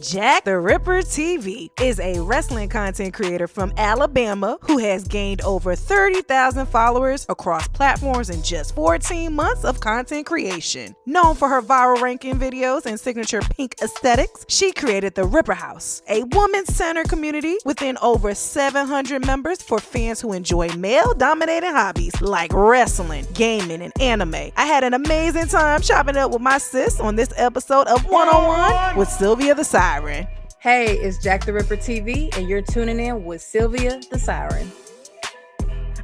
Jack the Ripper TV is a wrestling content creator from Alabama who has gained over 30,000 followers across platforms in just 14 months of content creation. Known for her viral ranking videos and signature pink aesthetics, she created the Ripper House, a woman-centered community within over 700 members for fans who enjoy male-dominated hobbies like wrestling, gaming, and anime. I had an amazing time chopping it up with my sis on this episode of One on One with Sylvia the Siren. Hey, it's Jack the Ripper TV, and you're tuning in with Sylvia the Siren.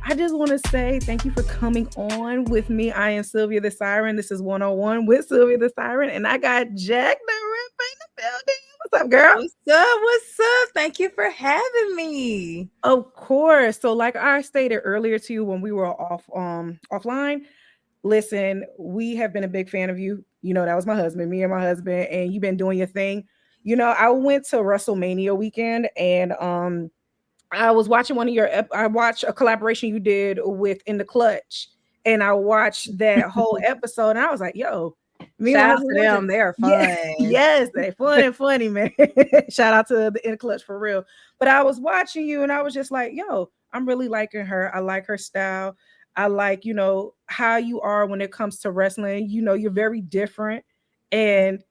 I just want to say thank you for coming on with me. I am Sylvia the Siren. This is 101 with Sylvia the Siren, and I got Jack the Ripper in the building. What's up, girl? What's up? What's up? Thank you for having me. Of course. So, like I stated earlier to you when we were offline, listen, we have been a big fan of you. You know, that was my husband, me and my husband, and you've been doing your thing. You know, I went to WrestleMania weekend and I was watching I watched a collaboration you did with In the Clutch, and I watched that whole episode and I was like, yo, shout out to them. They're fun. Yes, they fun and funny, man. Shout out to the In the Clutch for real. But I was watching you and I was just like, yo, I'm really liking her. I like her style. I like, you know, how you are when it comes to wrestling. You know, you're very different. And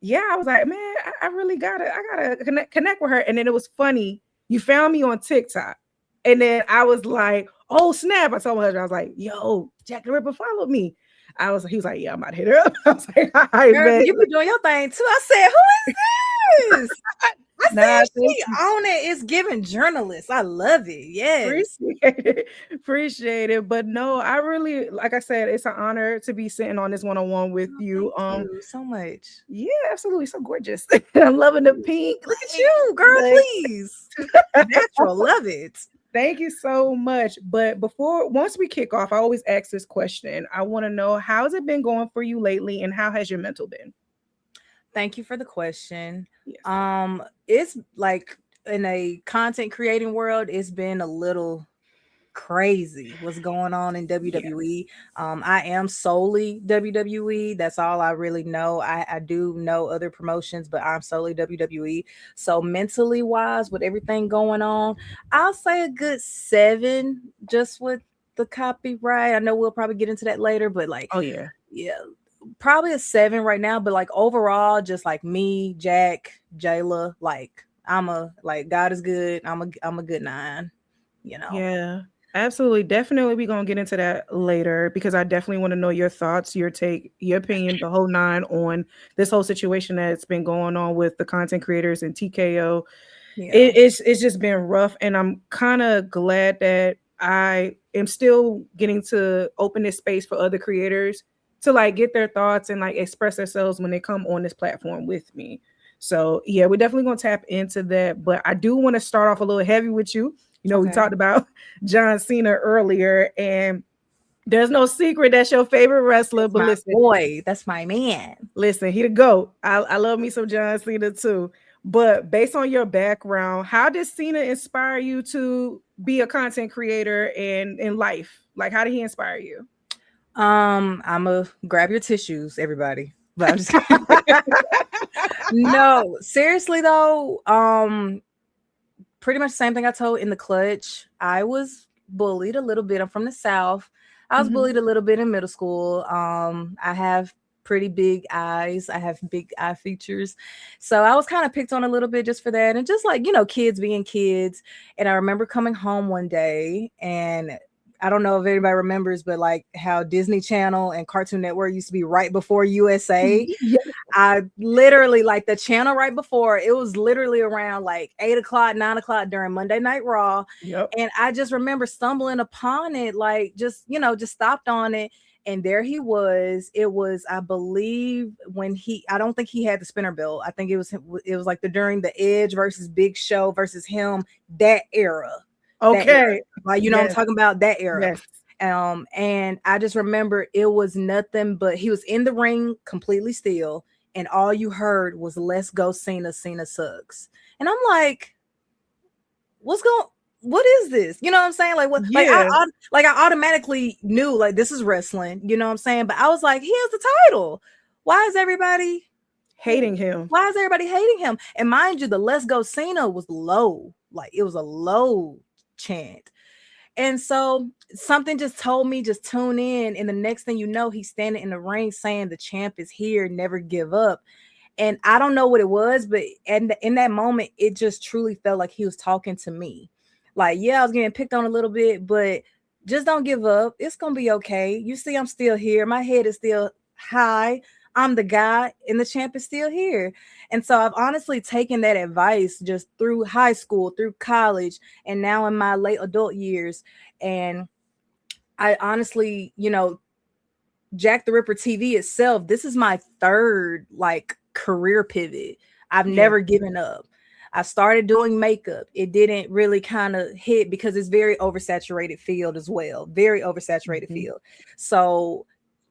yeah, I was like, man, I really gotta connect with her. And then it was funny. You found me on TikTok. And then I was like, oh, snap. I told my husband, I was like, yo, Jack the Ripper followed me. He was like, yeah, I'm about to hit her up. I was like, all right, man. You be doing your thing too. I said, who is this? I said, she on it. It's giving journalists. I love it. Yes. Appreciate it. But no, I really, like I said, it's an honor to be sitting on this one-on-one with you. Thank you so much. Yeah, absolutely. So gorgeous. I'm loving the pink. Look at you, girl, please. Natural. Love it. Thank you so much. But once we kick off, I always ask this question. I want to know, how's it been going for you lately and how has your mental been? Thank you for the question. Yes. It's like in a content creating world, it's been a little crazy what's going on in WWE. I am solely WWE. That's all I really know. I do know other promotions, but I'm solely WWE. So mentally wise, with everything going on, I'll say a good 7 just with the copyright. I know we'll probably get into that later, but like, oh yeah, probably a 7 right now. But like overall, just like me, Jack, Jayla, like God is good. I'm a good 9, you know. Yeah. Absolutely. Definitely. We're going to get into that later because I definitely want to know your thoughts, your take, your opinion, the whole 9 on this whole situation that's been going on with the content creators and TKO. Yeah. It's just been rough. And I'm kind of glad that I am still getting to open this space for other creators to like get their thoughts and like express themselves when they come on this platform with me. So yeah, we're definitely going to tap into that. But I do want to start off a little heavy with you. You know, okay. We talked about John Cena earlier, and there's no secret that's your favorite wrestler. But listen, boy, that's my man. Listen, he the GOAT. I love me some John Cena too. But based on your background, how did Cena inspire you to be a content creator and in life? Like, how did he inspire you? I'ma grab your tissues, everybody. But I'm just no, seriously though. Pretty much the same thing I told In the Clutch. I was bullied a little bit. I'm from the South. I was bullied a little bit in middle school. I have pretty big eyes. I have big eye features. So I was kind of picked on a little bit just for that. And just like, you know, kids being kids. And I remember coming home one day and I don't know if anybody remembers, but like how Disney Channel and Cartoon Network used to be right before USA. Yeah. I literally like the channel right before, it was literally around like 8 o'clock, 9 o'clock during Monday Night Raw. Yep. And I just remember stumbling upon it, like just, you know, just stopped on it. And there he was. It was, I believe I don't think he had the spinner belt. I think it was like during the Edge versus Big Show versus him, that era. Okay. Like, you know, yes. I'm talking about that era. Yes. And I just remember it was nothing but he was in the ring completely still. And all you heard was "Let's go Cena, Cena sucks." And I'm like, what is this? You know what I'm saying? Like what? Yeah. I automatically knew like this is wrestling, you know what I'm saying? But I was like, he has the title. Why is everybody hating him. Why is everybody hating him? And mind you, the Let's Go Cena was low. Like, it was a low chant. And so something just told me, just tune in. And the next thing you know, he's standing in the ring saying the champ is here, never give up. And I don't know what it was, but in that moment, it just truly felt like he was talking to me. Like, yeah, I was getting picked on a little bit, but just don't give up. It's going to be okay. You see, I'm still here. My head is still high. I'm the guy, and the champ is still here. And so I've honestly taken that advice just through high school, through college, and now in my late adult years. And I honestly, Jack the Ripper TV itself, this is my third like career pivot. I've never given up. I started doing makeup. It didn't really kind of hit because it's very oversaturated field as well. Very oversaturated field. So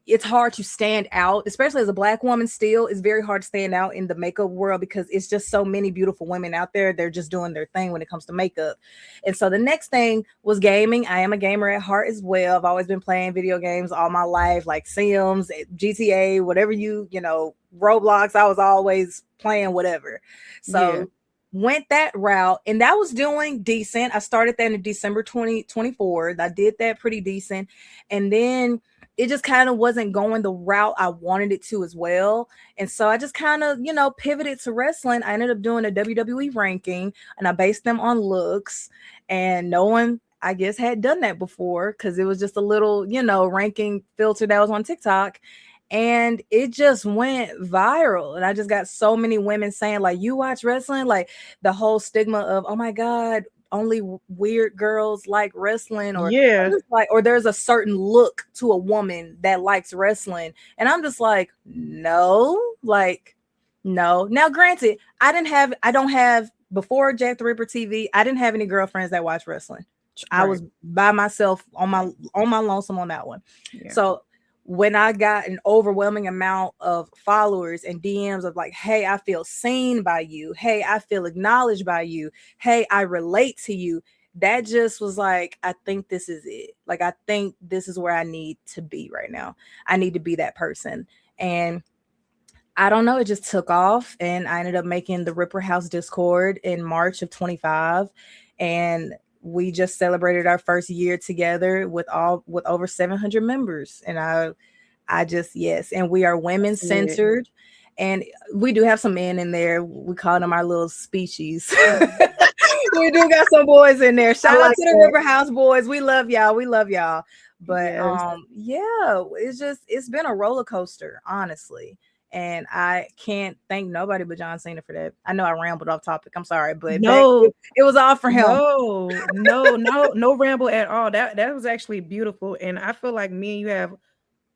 it's hard to stand out, especially as a Black woman. Still, it's very hard to stand out in the makeup world because it's just so many beautiful women out there. They're just doing their thing when it comes to makeup. And so the next thing was gaming. I am a gamer at heart as well. I've always been playing video games all my life, like Sims, GTA, whatever Roblox. I was always playing whatever. So went that route, and that was doing decent. I started that in December 2024. I did that pretty decent. And then it just kind of wasn't going the route I wanted it to as well. And so I just kind of, pivoted to wrestling. I ended up doing a WWE ranking, and I based them on looks. And no one, I guess, had done that before because it was just a little, ranking filter that was on TikTok. And it just went viral. And I just got so many women saying, like, you watch wrestling? Like, the whole stigma of, oh my God, only weird girls like wrestling, or there's a certain look to a woman that likes wrestling. And I'm just like, no. Now, granted, I don't have before Jack the Ripper TV, I didn't have any girlfriends that watch wrestling. I was by myself on my lonesome on that one. So when I got an overwhelming amount of followers and DMs of like, hey, I feel seen by you. Hey, I feel acknowledged by you. Hey, I relate to you. That just was like, I think this is it. Like, I think this is where I need to be right now. I need to be that person. And I don't know, it just took off, and I ended up making the Ripper House Discord in March of 25. And we just celebrated our first year together with over 700 members. And I just, yes. And we are women centered, and we do have some men in there. We call them our little species. We do got some boys in there. Shout out to the Ripper House boys. We love y'all. But it's been a roller coaster, honestly. And I can't thank nobody but John Cena for that. I know I rambled off topic. I'm sorry, but it was all for him. No ramble at all. That was actually beautiful. And I feel like me and you have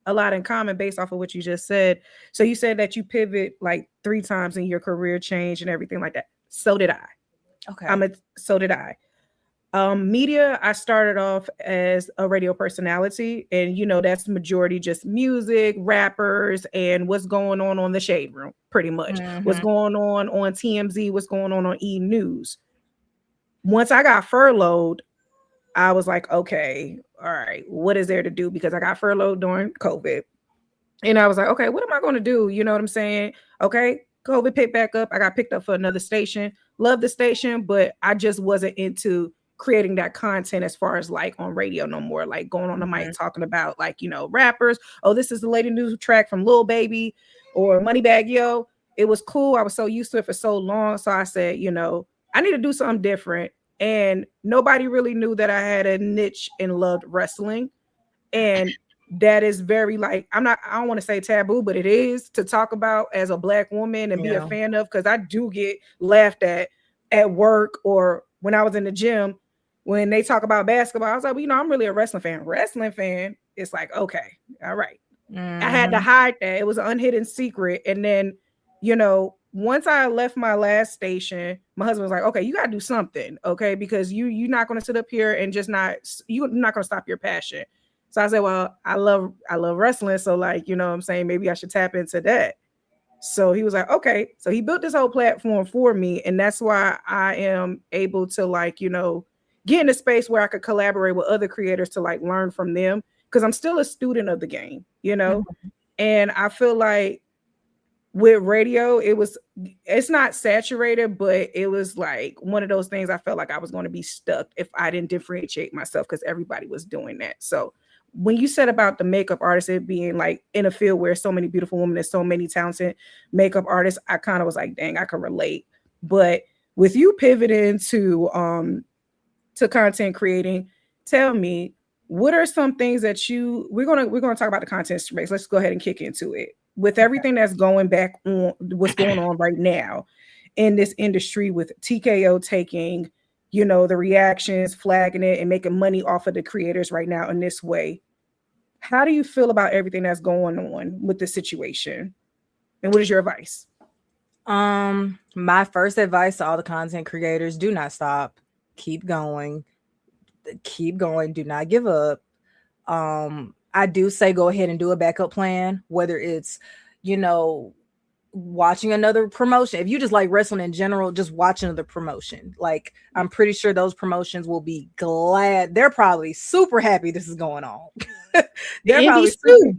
a lot in common based off of what you just said. So you said that you pivot like 3 times in your career change and everything like that. So did I. Okay. So did I. Media, I started off as a radio personality, and that's majority just music, rappers, and what's going on the Shade Room, pretty much. What's going on TMZ, what's going on E! News. Once I got furloughed, I was like, okay, all right, what is there to do? Because I got furloughed during COVID. And I was like, okay, what am I going to do? You know what I'm saying? Okay, COVID picked back up. I got picked up for another station. Love the station, but I just wasn't into creating that content as far as like on radio no more, like going on the mic talking about like, rappers. Oh, this is the latest new track from Lil Baby or Moneybagg Yo. It was cool. I was so used to it for so long. So I said, I need to do something different. And nobody really knew that I had a niche and loved wrestling. And that is very like, I don't want to say taboo, but it is to talk about as a Black woman and be a fan of, because I do get laughed at work or when I was in the gym. When they talk about basketball, I was like, I'm really a wrestling fan. It's like, okay, all right. I had to hide that. It was an unhidden secret. And then, once I left my last station, my husband was like, okay, you got to do something, okay? Because you're not going to sit up here and you're not going to stop your passion. So I said, well, I love wrestling. So like, what I'm saying, maybe I should tap into that. So he was like, okay. So he built this whole platform for me. And that's why I am able to like, get in a space where I could collaborate with other creators to like learn from them. Cause I'm still a student of the game, And I feel like with radio, it's not saturated, but it was like one of those things I felt like I was going to be stuck if I didn't differentiate myself because everybody was doing that. So when you said about the makeup artist, it being like in a field where so many beautiful women and so many talented makeup artists, I kind of was like, dang, I can relate. But with you pivoting to content creating, tell me, what are some things that we're gonna talk about the content space. Let's go ahead and kick into it. With everything that's going back on, what's going on right now in this industry with TKO taking, the reactions, flagging it, and making money off of the creators right now in this way. How do you feel about everything that's going on with the situation? And what is your advice? My first advice to all the content creators: do not stop. Keep going. Do not give up. I do say go ahead and do a backup plan, whether it's, watching another promotion. If you just like wrestling in general, just watch another promotion. Like, I'm pretty sure those promotions will be glad. They're probably super happy this is going on. They're Indies probably too.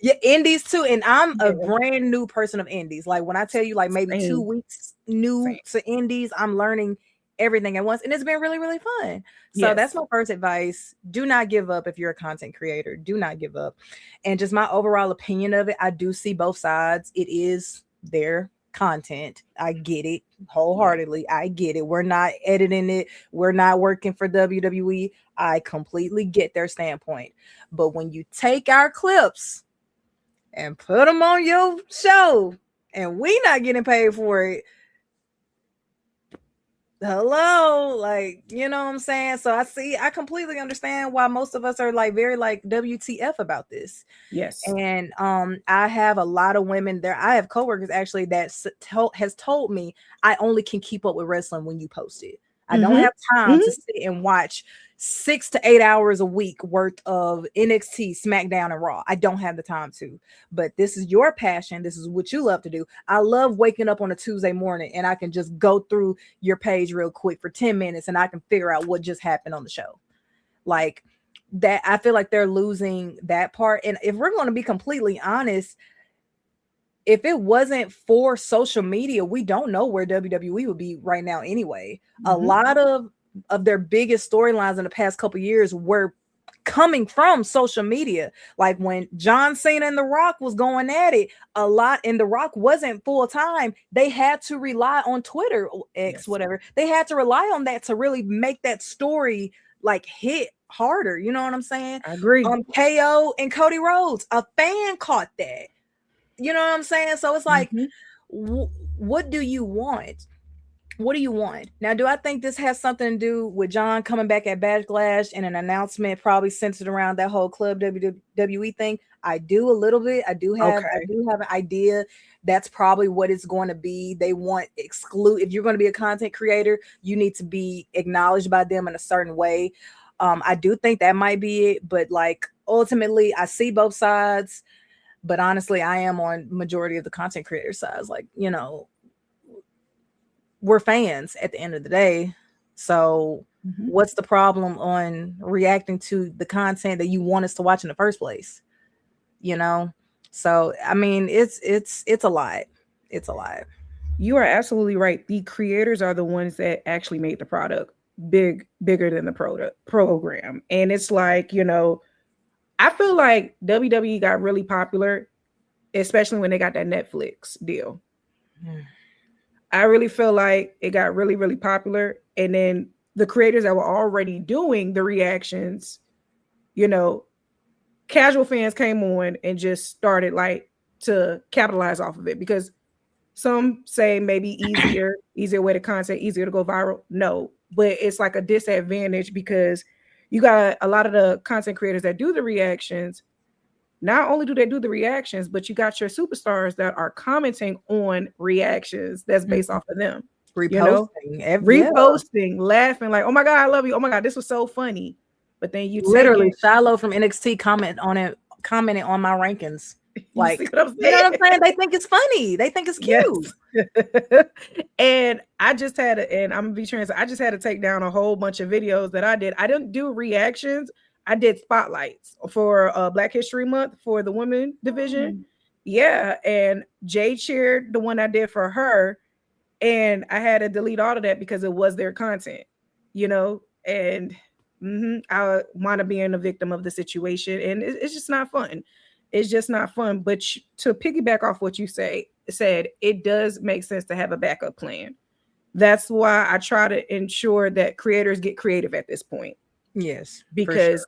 Yeah, indies too. And I'm a brand new person of indies. Like, when I tell you, like, maybe 2 weeks new to indies, I'm learning everything at once, and it's been really, really fun. So that's my first advice. Do not give up. If you're a content creator, do not give up. And just my overall opinion of it, I do see both sides. It is their content. I get it wholeheartedly. I get it. We're not editing it. We're not working for WWE. I completely get their standpoint. But when you take our clips and put them on your show and we not getting paid for it, hello, like, you know what I'm saying? So I completely understand why most of us are like very like WTF about this. Yes. And I have a lot of women there. I have coworkers actually that has told me I only can keep up with wrestling when you post it. I don't have time to sit and watch 6 to 8 hours a week worth of NXT, SmackDown, and Raw. I don't have the time to. But this is your passion. This is what you love to do. I love waking up on a Tuesday morning and I can just go through your page real quick for 10 minutes and I can figure out what just happened on the show. Like that, I feel like they're losing that part. And if we're going to be completely honest, if it wasn't for social media, we don't know where WWE would be right now anyway. A lot of their biggest storylines in the past couple of years were coming from social media. Like when John Cena and The Rock was going at it a lot, and The Rock wasn't full time, they had to rely on Twitter, X, whatever. They had to rely on that to really make that story like hit harder. You know what I'm saying? I agree. KO and Cody Rhodes, a fan caught that. You know what I'm saying? So it's like, what do you want? What do you want? Now, do I think this has something to do with John coming back at Backlash and an announcement probably centered around that whole Club WWE thing? I do a little bit. I do have an idea. That's probably what it's going to be. They want if you're going to be a content creator, you need to be acknowledged by them in a certain way. I do think that might be it, but like ultimately I see both sides. But honestly, I am on majority of the content creator sides. Like, we're fans at the end of the day. So what's the problem on reacting to the content that you want us to watch in the first place? So I mean, it's a lot. It's a lot. You are absolutely right. The creators are the ones that actually made the product bigger than the program. And it's like, I feel like WWE got really popular, especially when they got that Netflix deal. I really feel like it got really, really popular. And then the creators that were already doing the reactions, casual fans came on and just started like to capitalize off of it, because some say maybe easier way to content, easier to go viral. No, but it's like a disadvantage because you got a lot of the content creators that do the reactions. Not only do they do the reactions, but you got your superstars that are commenting on reactions that's based off of them. Reposting, laughing like, oh my God, I love you. Oh my God, this was so funny. But then you literally Shiloh from NXT commenting on my rankings. Like, you know what I'm saying? They think it's funny. They think it's cute. Yes. And I'm gonna be transparent. I just had to take down a whole bunch of videos that I did. I didn't do reactions. I did spotlights for Black History Month for the women division. Yeah, and Jay cheered the one I did for her, and I had to delete all of that because it was their content, and I want to be a victim of the situation, and it's just not fun. It's just not fun. But to piggyback off what you said, it does make sense to have a backup plan. That's why I try to ensure that creators get creative at this point. Yes, because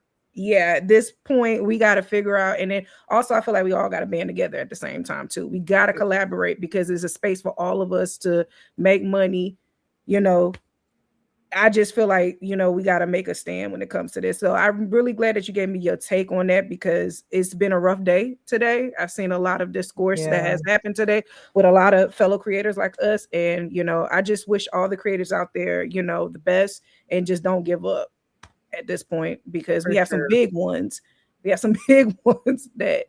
at this point we got to figure out, and then also I feel like we all got to band together at the same time too. We got to collaborate because there's a space for all of us to make money. I just feel like, we got to make a stand when it comes to this. So I'm really glad that you gave me your take on that, because it's been a rough day today. I've seen a lot of discourse that has happened today with a lot of fellow creators like us. And, I just wish all the creators out there, the best, and just don't give up at this point, because we have some big ones. We have some big ones that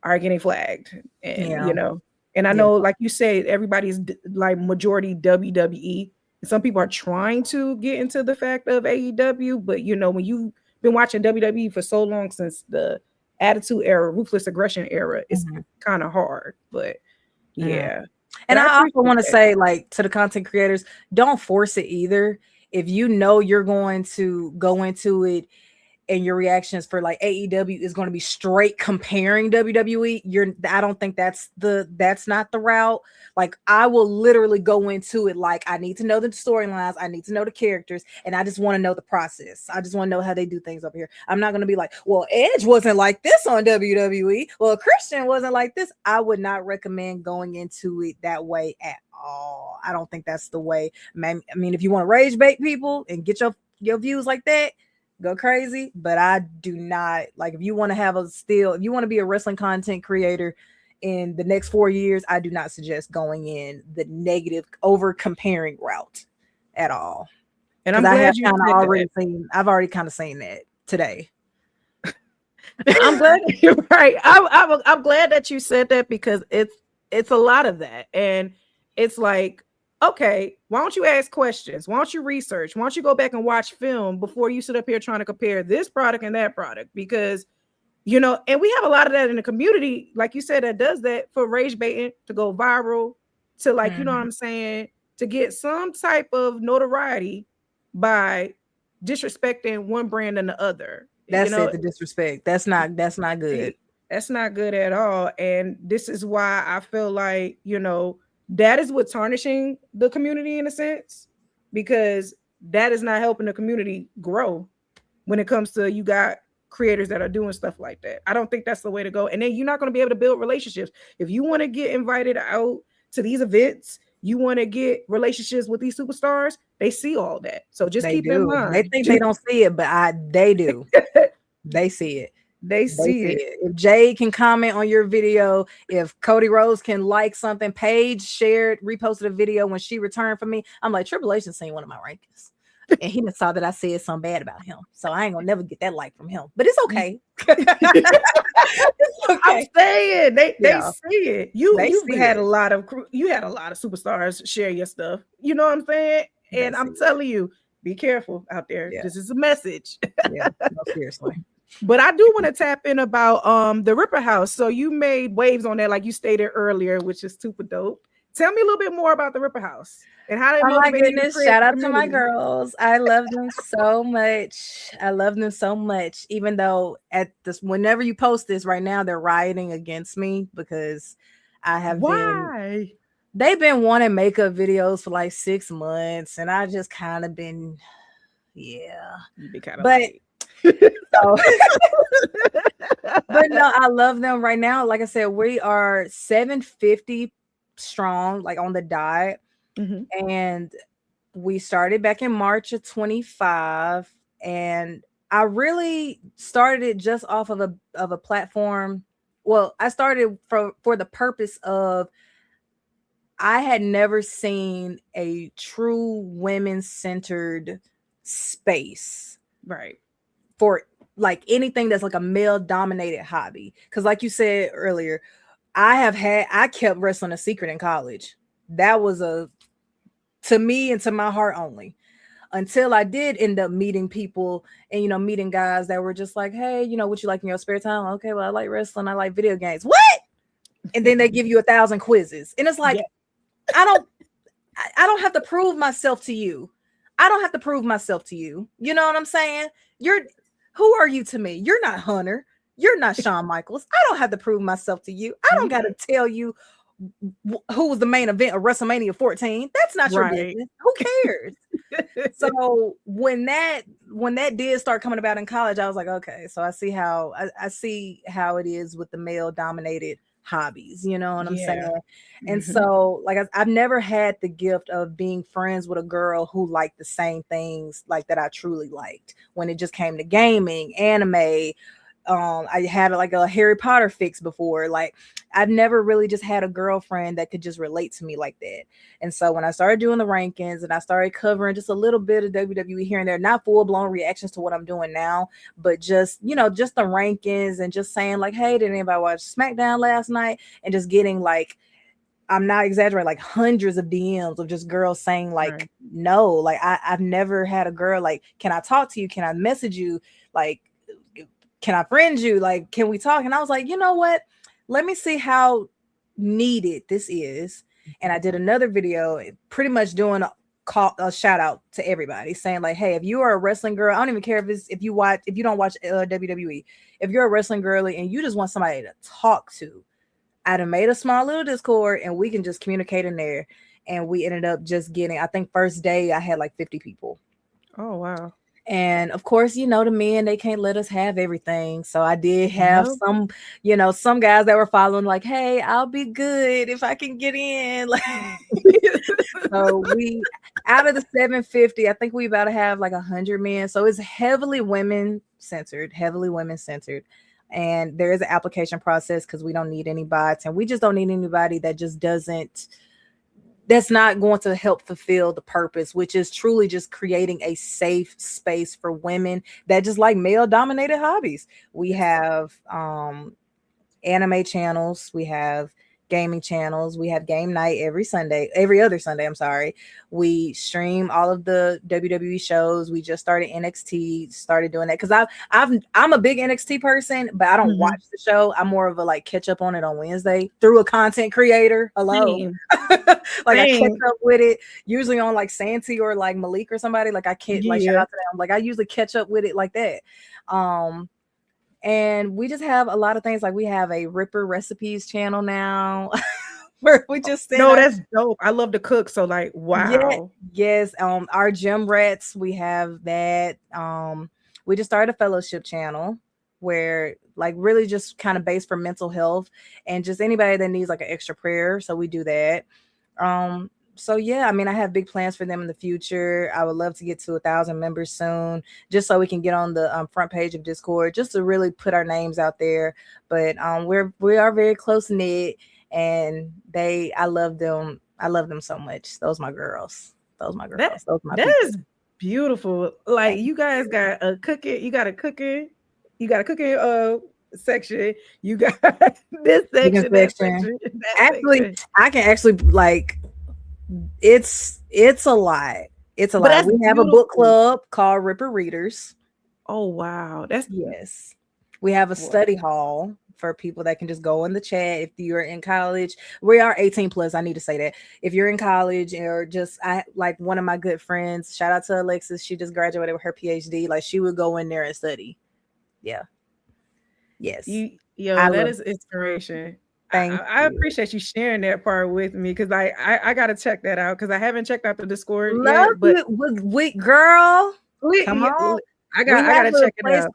are getting flagged. And, and I know, like you said, everybody's like majority WWE. Some people are trying to get into the fact of AEW, but when you've been watching WWE for so long, since the Attitude Era, Ruthless Aggression Era, it's kind of hard. But and I also want to say, like, to the content creators, don't force it either. If you're going to go into it and your reactions for like AEW is going to be straight comparing WWE, I don't think that's not the route. Like, I will literally go into it like, I need to know the storylines, I need to know the characters, and I just want to know the process. I just want to know how they do things over here. I'm not going to be like, well, Edge wasn't like this on WWE, well, Christian wasn't like this. I would not recommend going into it that way at all. I don't think that's the way. I mean, if you want to rage bait people and get your views like that, go crazy. But I do not like, if you want to be a wrestling content creator in the next 4 years, I do not suggest going in the negative over comparing route at all. And I've already kind of seen that today. I'm glad you're right. I'm glad that you said that, because it's a lot of that. And it's like, okay, why don't you ask questions? Why don't you research? Why don't you go back and watch film before you sit up here trying to compare this product and that product? Because, and we have a lot of that in the community, like you said, that does that for rage baiting, to go viral, to like, you know what I'm saying, to get some type of notoriety by disrespecting one brand and the other. That's it, the disrespect. That's not good. That's not good at all. And this is why I feel like, that is what tarnishing the community in a sense, because that is not helping the community grow when it comes to, you got creators that are doing stuff like that. I don't think that's the way to go. And then you're not going to be able to build relationships. If you want to get invited out to these events, you want to get relationships with these superstars, they see all that. So just keep in mind. They think they don't see it, but they do. They see it. They see it. If Jay can comment on your video, if Cody Rhodes can like something, Paige shared, reposted a video when she returned from me, I'm like, Triple H has seen one of my rankings, and he saw that I said something bad about him, so I ain't gonna never get that like from him. But it's okay. It's okay. I'm saying they see it. You had a lot of superstars share your stuff. You know what I'm saying? And I'm telling you, be careful out there. This is a message. No, seriously. But I do want to tap in about the Ripper House. So you made waves on that, like you stated earlier, which is super dope. Tell me a little bit more about the Ripper House and how they motivated you to create shout out to my girls. I love them so much. Even though whenever you post this right now, they're rioting against me because I have they've been wanting makeup videos for like 6 months, and I just kind of been but no, I love them right now. Like I said, we are 750 strong, like on the dot. And we started back in March of 25, and I really started it just off of a platform. Well, I started for the purpose of, I had never seen a true women-centered space, right, for like anything that's like a male-dominated hobby. Because like you said earlier, I kept wrestling a secret in college. That was to me and to my heart only, until I did end up meeting people and, meeting guys that were just like, hey, what you like in your spare time? Okay, well, I like wrestling. I like video games. What? and then they give you 1,000 quizzes. And it's like, I don't have to prove myself to you. I don't have to prove myself to you. You know what I'm saying? Who are you to me? You're not Hunter. You're not Shawn Michaels. I don't have to prove myself to you. I don't got to tell you who was the main event of WrestleMania 14. That's not your business. Who cares? So when that did start coming about in college, I was like, okay, so I see how it is with the male dominated hobbies, you know what I'm saying? And so like I've never had the gift of being friends with a girl who liked the same things like that I truly liked. When it just came to gaming, anime, I had like a Harry Potter fix before. Like I've never really just had a girlfriend that could just relate to me like that. And so when I started doing the rankings and I started covering just a little bit of WWE here and there, not full blown reactions to what I'm doing now, but just, you know, just the rankings and just saying like, hey, did anybody watch SmackDown last night? And just getting like, I'm not exaggerating, like hundreds of DMs of just girls saying like, no, like I've never had a girl like, can I talk to you? Can I message you? Like, can I friend you? Like, can we talk? And I was like, you know what? Let me see how needed this is. And I did another video pretty much doing a shout out to everybody saying like, hey, if you are a wrestling girl, I don't even care if you don't watch WWE, if you're a wrestling girly and you just want somebody to talk to, I'd have made a small little Discord and we can just communicate in there. And we ended up just getting, I think first day I had like 50 people. Oh, wow. And of course, you know, the men, they can't let us have everything. So I did have some, you know, some guys that were following like, hey, I'll be good if I can get in. Like, so we, out of the 750, I think we about to have like 100 men. So it's heavily women centered. And there is an application process because we don't need any bots. And we just don't need anybody that just that's not going to help fulfill the purpose, which is truly just creating a safe space for women that just like male dominated hobbies. We have anime channels, we have gaming channels, we have game night every other Sunday. I'm sorry. We stream all of the WWE shows. We just started started doing that because I'm a big NXT person, but I don't watch the show. I'm more of a like catch up on it on Wednesday through a content creator. Hello. Like I catch up with it usually on like Santi or like Malik or somebody. Like I can't like shout out to them. Like I usually catch up with it like that. And we just have a lot of things. Like we have a Ripper recipes channel now where we just that's dope. I love to cook. So like, wow. Yes. Our gym rats, we have that. We just started a fellowship channel where like really just kind of based for mental health and just anybody that needs like an extra prayer. So we do that. So yeah, I mean, I have big plans for them in the future. I would love to get to 1,000 members soon, just so we can get on the front page of Discord, just to really put our names out there. But we are very close knit, and I love them. I love them so much. Those my girls. That is beautiful. Like you guys got a cooking. You got a cooking section. You got this section. That section. Actually, I can actually like. It's a lot. It's a lot. We have a book club called Ripper Readers. Oh wow. Yes. We have a study hall for people that can just go in the chat. If you're in college, we are 18 plus. I need to say that. If you're in college or just like one of my good friends, shout out to Alexis. She just graduated with her PhD. Like she would go in there and study. Yeah. Yes. That is inspiration. I appreciate you sharing that part with me because I gotta check that out because I haven't checked out the Discord yet. But girl, come on, I gotta check it out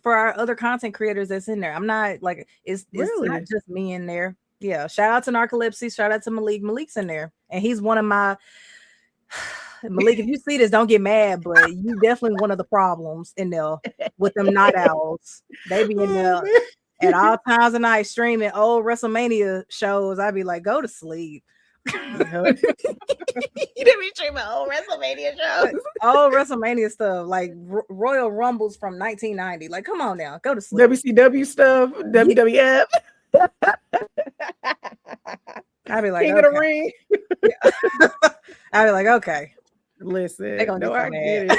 for our other content creators that's in there. I'm not like it's not just me in there. Yeah, shout out to Narcolepsy, shout out to Malik. Malik's in there, and he's one of my Malik. If you see this, don't get mad, but you definitely one of the problems in there with them night owls. They be in there. At all times of night streaming old WrestleMania shows, I'd be like, go to sleep. You didn't be streaming old WrestleMania shows. Old WrestleMania stuff, like Royal Rumbles from 1990. Like, come on now, go to sleep. WCW stuff, WWF. I'd be like, King of the Ring. I'd be like, okay. Listen, I get it.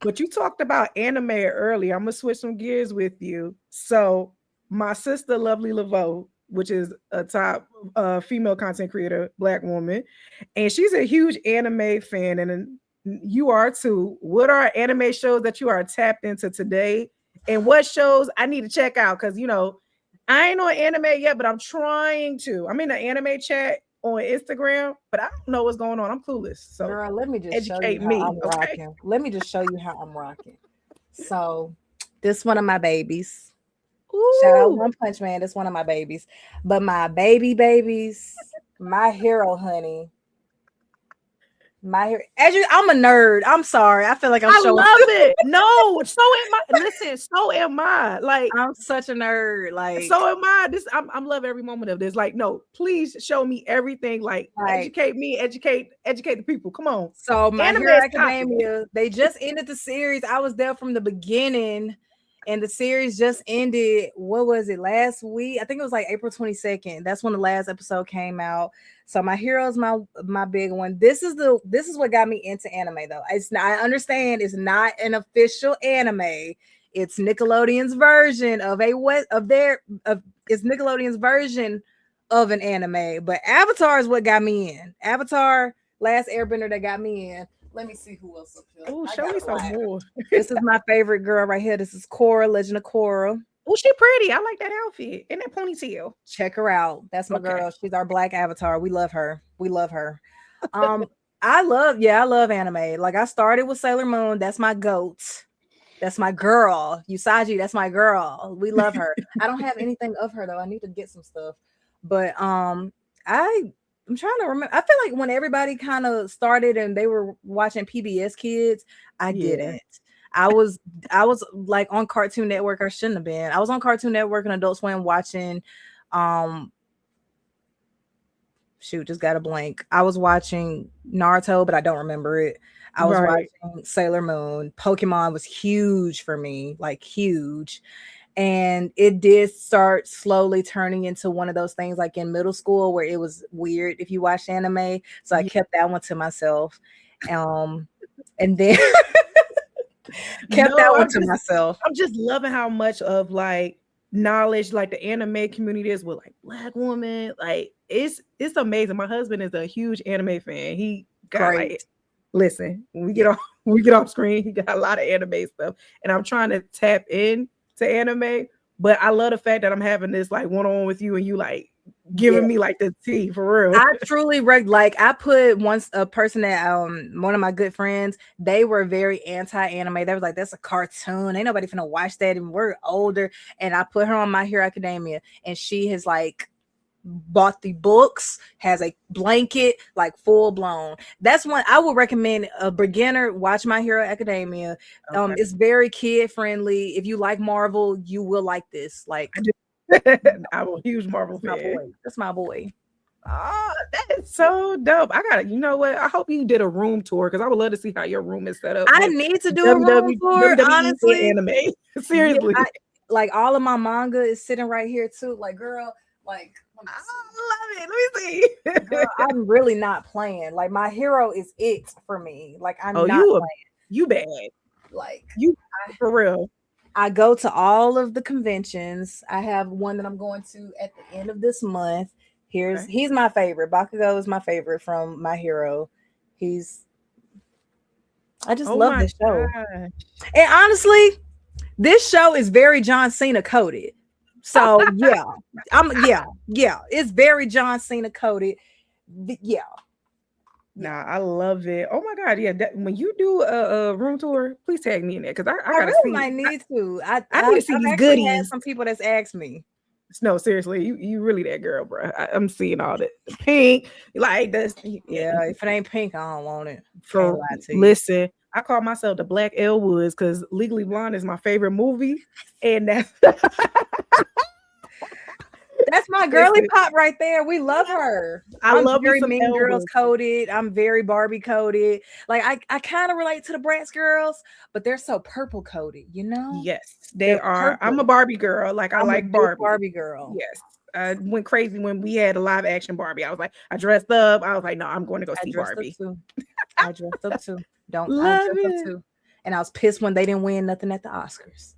But you talked about anime earlier. I'm gonna switch some gears with you. So my sister, Lovely Laveau, which is a top female content creator, Black woman, and she's a huge anime fan, and you are too. What are anime shows that you are tapped into today, and what shows I need to check out? Because I ain't on anime yet, but I'm trying to. I'm in the anime chat on Instagram, but I don't know what's going on. I'm clueless. So girl, let me just show educate you how me. I'm rocking. Let me just show you how I'm rocking. So this one of my babies. Shout out One Punch Man. This one of my babies. But my babies, my hero, honey. My hero. I'm a nerd. I'm sorry. I feel like I love it. No, so am I. Listen, so am I. Like, I'm such a nerd. Like, so am I. I'm loving every moment of this. Like, no, please show me everything. Like educate me, educate the people. Come on. So My Hero Academia, they just ended the series. I was there from the beginning. And the series just ended, what was it, last week? I think it was like April 22nd. That's when the last episode came out. So My Hero's my big one. This is what got me into anime though. I understand it's not an official anime. It's Nickelodeon's version it's Nickelodeon's version of an anime. But Avatar is what got me in. Avatar, Last Airbender that got me in. Let me see who else up here. Oh, show me some more. This is my favorite girl right here. This is Korra, Legend of Korra. Oh, she pretty. I like that outfit and that ponytail. Check her out. That's my girl. She's our Black Avatar. We love her. I love anime. Like I started with Sailor Moon. That's my goat. That's my girl. Usagi, that's my girl. We love her. I don't have anything of her though. I need to get some stuff. But I'm trying to remember. I feel like when everybody kind of started and they were watching PBS Kids, I didn't. I was like on Cartoon Network. I shouldn't have been. I was on Cartoon Network and Adult Swim watching. Just got a blank. I was watching Naruto, but I don't remember it. I was watching Sailor Moon. Pokemon was huge for me, like huge. And it did start slowly turning into one of those things like in middle school where it was weird if you watched anime. So I kept that one to myself. And then myself. I'm just loving how much of like knowledge like the anime community is with like Black woman. Like it's amazing. My husband is a huge anime fan. He got like, listen, when we get off screen, he got a lot of anime stuff. And I'm trying to tap in to anime, but I love the fact that I'm having this like one-on-one with you and you like giving me like the tea for real. I truly I put once a person that one of my good friends, they were very anti-anime. They was like, that's a cartoon, ain't nobody finna watch that, and we're older. And I put her on My Hero Academia, and she has like bought the books, has a blanket, like full blown. That's one I would recommend a beginner watch My Hero Academia. It's very kid friendly. If you like Marvel, you will like this. Like I'm a huge Marvel fan. That's my boy. Oh, that is so dope. You know what? I hope you did a room tour because I would love to see how your room is set up. I need to do a room tour, honestly. Anime. Seriously. Like all of my manga is sitting right here too. Like, girl, like I love it. Let me see. Girl, I'm really not playing. Like My Hero is it for me. Like I'm not playing. You bad. Like for real. I go to all of the conventions. I have one that I'm going to at the end of this month. He's my favorite. Bakugo is my favorite from My Hero. I just love this show. Gosh. And honestly, this show is very John Cena coded. So it's very John Cena coded. Yeah. Nah, I love it. Oh my god, yeah. When you do a room tour, please tag me in there because I gotta see. Might need to. I need to see these goodies. Had some people that's asked me. No, seriously, you really that girl, bro. I'm seeing all the pink, like this. Yeah, if it ain't pink, I don't want it. So listen, I call myself the Black Elle Woods because Legally Blonde is my favorite movie, and that's that's my girly pop right there. We love her. I'm love very Mean Girls coded. I'm very Barbie coded. Like I kind of relate to the Bratz girls, but they're so purple coded, you know? Yes, they are. Purple. I'm a Barbie girl. Like I like Barbie. Barbie girl. Yes. I went crazy when we had a live action Barbie. I was like, I dressed up. I was like, no, I'm going to go see Barbie. I dressed up too. I dressed up too. And I was pissed when they didn't win nothing at the Oscars.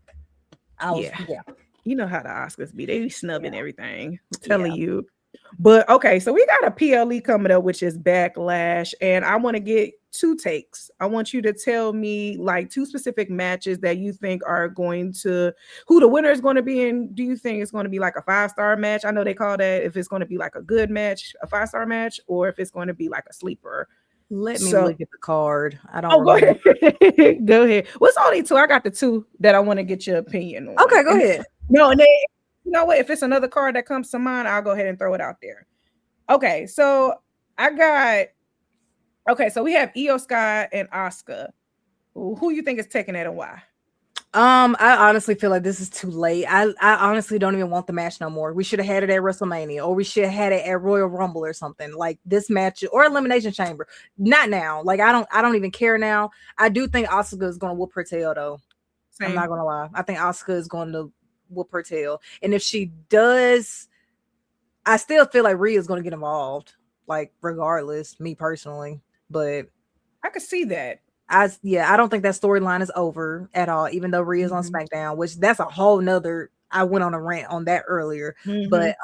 You know how the Oscars be. They be snubbing everything. I'm telling Yeah. you. But okay, so we got a PLE coming up, which is Backlash. And I want to get 2 takes. I want you to tell me like 2 specific matches that you think are going to, who the winner is going to be in. Do you think it's going to be like a 5-star match? I know they call that, if it's going to be like a good match, a 5-star match, or if it's going to be like a sleeper. Let me look at the card. I don't go remember. ahead. Go ahead. What's only 2? I got the 2 that I want to get your opinion on. Okay, go ahead. No, and then, you know what? If it's another card that comes to mind, I'll go ahead and throw it out there. Okay, so so we have Io Sky and Asuka. Who you think is taking it and why? I honestly feel like this is too late. I honestly don't even want the match no more. We should have had it at WrestleMania, or we should have had it at Royal Rumble or something. Like this match or Elimination Chamber. Not now. Like I don't even care now. I do think Asuka is gonna whoop her tail though. Same. I'm not gonna lie. I think Asuka is going to whoop her tail. And if she does, I still feel like Rhea's gonna get involved. Like regardless, me personally. But I could see that. I don't think that storyline is over at all, even though Rhea's on SmackDown, which that's a whole nother. I went on a rant on that earlier, but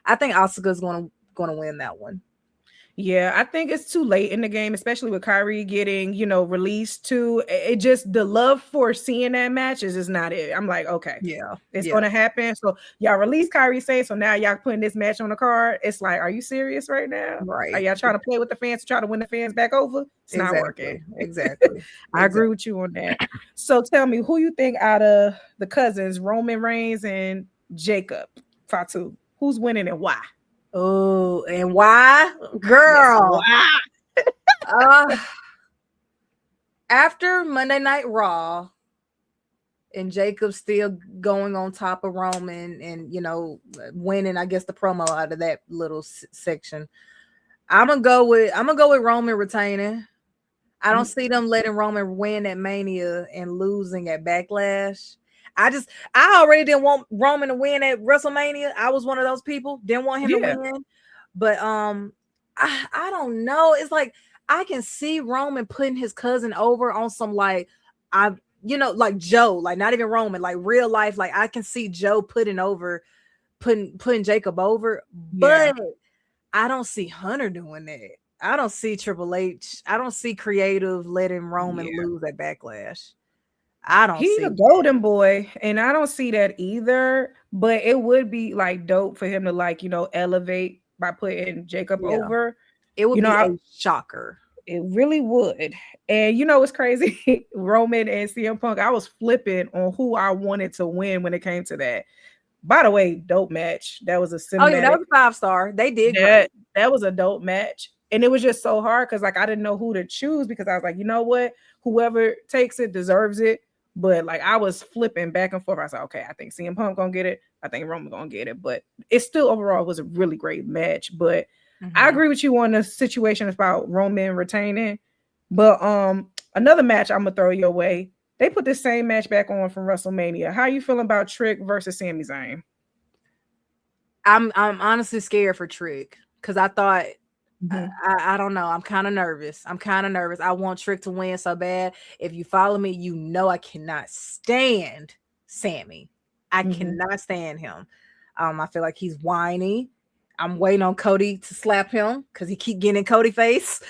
I think Asuka's gonna win that one. Yeah, I think it's too late in the game, especially with Kyrie getting, released too. It just, the love for seeing that match is just not it. I'm like, okay, it's gonna happen. So y'all release Kyrie Sane, so now y'all putting this match on the card. It's like, are you serious right now? Right? Are y'all trying to play with the fans, try to win the fans back over? It's not working. Exactly. I agree with you on that. So tell me, who you think out of the cousins, Roman Reigns and Jacob Fatu, who's winning and why? Oh, and why, girl? Yes, why? After Monday Night Raw, and Jacob still going on top of Roman, and winning, I guess, the promo out of that little section. I'm gonna go with Roman retaining. I don't see them letting Roman win at Mania and losing at Backlash. I already didn't want Roman to win at WrestleMania. I was one of those people, didn't want him to win. But I don't know. It's like I can see Roman putting his cousin over on some like Joe, like not even Roman, like real life. Like I can see Joe putting Jacob over, but I don't see Hunter doing that. I don't see Triple H. I don't see creative letting Roman lose at Backlash. He's a golden boy, and I don't see that either. But it would be like dope for him to elevate by putting Jacob over. It would be a shocker. It really would. And it's crazy. Roman and CM Punk, I was flipping on who I wanted to win when it came to that. By the way, dope match. That was a cinematic. Oh yeah, that was a 5-star. They did that was a dope match. And it was just so hard because I didn't know who to choose, because I was like, you know what? Whoever takes it deserves it. But I was flipping back and forth. I was like, okay, I think CM Punk gonna get it. I think Roman gonna get it. But it still overall was a really great match. But I agree with you on the situation about Roman retaining. But another match I'm gonna throw your way. They put the same match back on from WrestleMania. How are you feeling about Trick versus Sami Zayn? I'm honestly scared for Trick because I thought I don't know. I'm kind of nervous. I want Trick to win so bad. If you follow me, I cannot stand Sammy. I cannot stand him. I feel like he's whiny. I'm waiting on Cody to slap him because he keep getting in Cody face.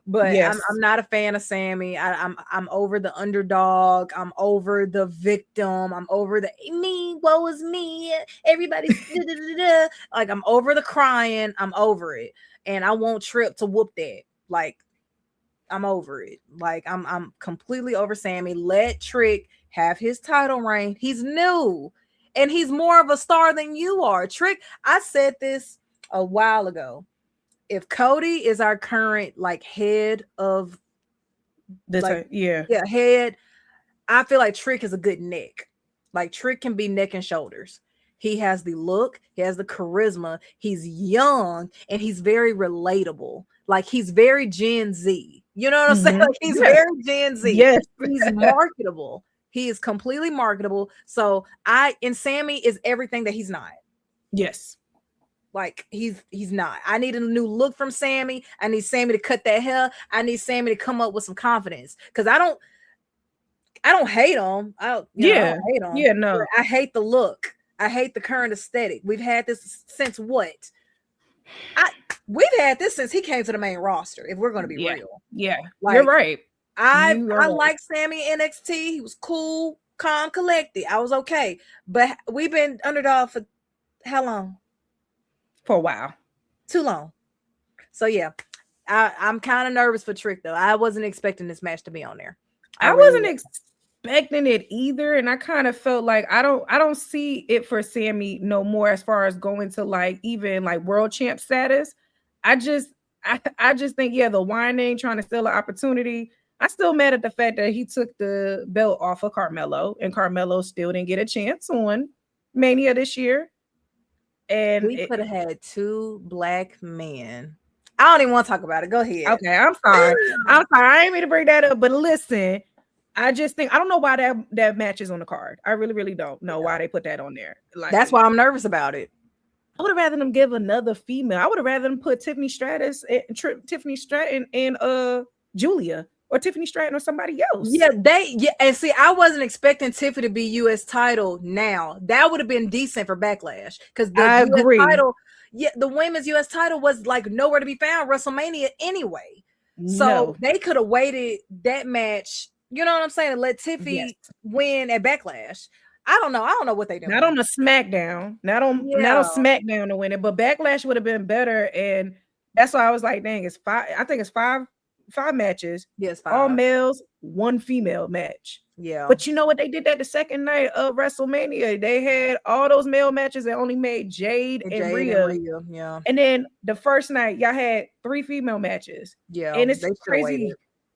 But I'm not a fan of Sammy. I'm over the underdog. I'm over the victim. I'm over the me. Woe is me. Everybody's like I'm over the crying. I'm over it. And I want Tripp to whoop that. Like, I'm over it. Like, I'm completely over Sammy. Let Trick have his title reign. He's new. And he's more of a star than you are. Trick, I said this a while ago. If Cody is our current, head of... head, I feel like Trick is a good neck. Like, Trick can be neck and shoulders. He has the look, he has the charisma, he's young, and he's very relatable. Like, he's very Gen Z. You know what I'm saying? Like, he's very Gen Z. Yes. He's marketable. He is completely marketable. So and Sammy is everything that he's not. Yes. Like, he's not. I need a new look from Sammy. I need Sammy to cut that hair. I need Sammy to come up with some confidence. Because I don't hate them. I don't hate them. Yeah, no. I hate the look. I hate the current aesthetic. We've had this since what? We've had this since he came to the main roster. If we're going to be real, Like, you're right. I like Sammy in NXT. He was cool, calm, collected. I was okay, but we've been underdog for how long? For a while. Too long. So yeah, I'm kind of nervous for Trick though. I wasn't expecting this match to be on there. I wasn't expecting it either, and I kind of felt like I don't see it for Sammy no more as far as going to like even like world champ status. I just think the whining, trying to steal an opportunity. I still mad at the fact that he took the belt off of Carmelo, and Carmelo still didn't get a chance on Mania this year. And we could have had 2 black men. I don't even want to talk about it. Go ahead. Okay, I'm sorry. I ain't mean to bring that up, but listen, I just think I don't know why that match is on the card. I really, really don't know why they put that on there. Like, that's why I'm nervous about it. I would have rather them give another female. I would have rather them put Tiffany Stratton and Julia, or Tiffany Stratton or somebody else. And see, I wasn't expecting Tiffany to be U.S. title now. That would have been decent for Backlash because the US title, the women's U.S. title was like nowhere to be found WrestleMania anyway. So they could have waited that match. You know what I'm saying? And let Tiffy win at Backlash. I don't know what they do. Not on the SmackDown. Not on SmackDown to win it, but Backlash would have been better. And that's why I was like, dang, it's 5. I think it's 5 matches. Yes, 5. All males, 1 female match. Yeah. But you know what? They did that the second night of WrestleMania. They had all those male matches and only made Jade and Rhea. Yeah. And then the first night, y'all had 3 female matches. Yeah. And it's crazy.